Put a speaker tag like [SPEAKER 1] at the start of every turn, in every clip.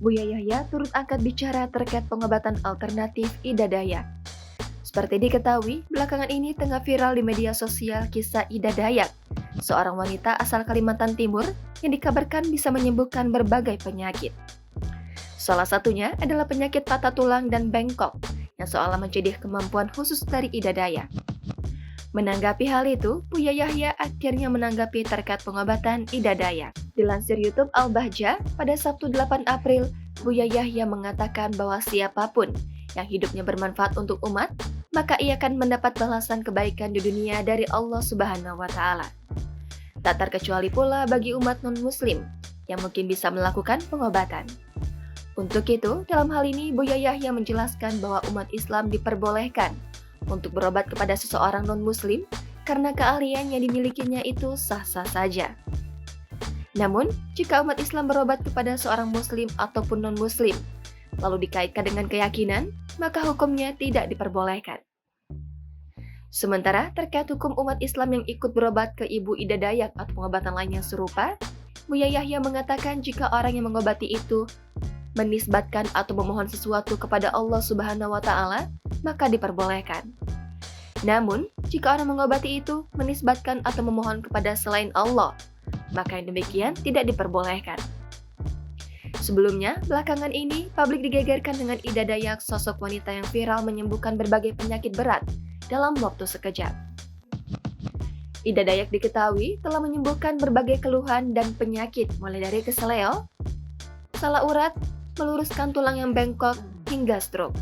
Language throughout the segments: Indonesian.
[SPEAKER 1] Buya Yahya turut angkat bicara terkait pengobatan alternatif Ida Dayak. Seperti diketahui, belakangan ini tengah viral di media sosial kisah Ida Dayak, seorang wanita asal Kalimantan Timur yang dikabarkan bisa menyembuhkan berbagai penyakit. Salah satunya adalah penyakit patah tulang dan bengkok, yang seolah menjadi kemampuan khusus dari Ida Dayak. Menanggapi hal itu, Buya Yahya akhirnya menanggapi terkait pengobatan Ida Dayak. Dilansir YouTube Al-Bahjah, pada Sabtu 8 April, Buya Yahya mengatakan bahwa siapapun yang hidupnya bermanfaat untuk umat, maka ia akan mendapat balasan kebaikan di dunia dari Allah Subhanahu wa Ta'ala. Tak terkecuali pula bagi umat non-Muslim yang mungkin bisa melakukan pengobatan. Untuk itu, dalam hal ini Buya Yahya menjelaskan bahwa umat Islam diperbolehkan untuk berobat kepada seseorang non-Muslim karena keahlian yang dimilikinya itu sah-sah saja. Namun, jika umat Islam berobat kepada seorang Muslim ataupun non-Muslim, lalu dikaitkan dengan keyakinan, maka hukumnya tidak diperbolehkan. Sementara terkait hukum umat Islam yang ikut berobat ke Ibu Ida Dayak atau pengobatan lain yang serupa, Buya Yahya mengatakan jika orang yang mengobati itu menisbatkan atau memohon sesuatu kepada Allah Subhanahu wa Ta'ala, maka diperbolehkan. Namun, jika orang mengobati itu menisbatkan atau memohon kepada selain Allah, maka yang demikian tidak diperbolehkan. Sebelumnya, belakangan ini, publik digegerkan dengan Ida Dayak, sosok wanita yang viral menyembuhkan berbagai penyakit berat dalam waktu sekejap. Ida Dayak diketahui telah menyembuhkan berbagai keluhan dan penyakit mulai dari keseleo, salah urat, meluruskan tulang yang bengkok, hingga stroke.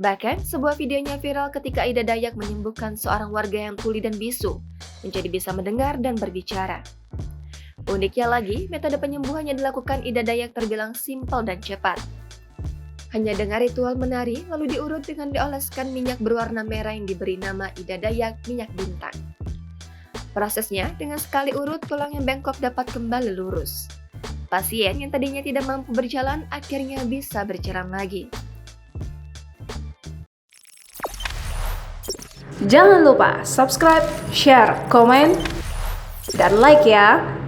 [SPEAKER 1] Bahkan, sebuah videonya viral ketika Ida Dayak menyembuhkan seorang warga yang tuli dan bisu, menjadi bisa mendengar dan berbicara. Uniknya lagi, metode penyembuhan yang dilakukan Ida Dayak terbilang simpel dan cepat. Hanya dengan ritual menari, lalu diurut dengan dioleskan minyak berwarna merah yang diberi nama Ida Dayak minyak bintang. Prosesnya, dengan sekali urut, tulang yang bengkok dapat kembali lurus. Pasien yang tadinya tidak mampu berjalan akhirnya bisa berjalan lagi.
[SPEAKER 2] Jangan lupa subscribe, share, komen, dan like ya!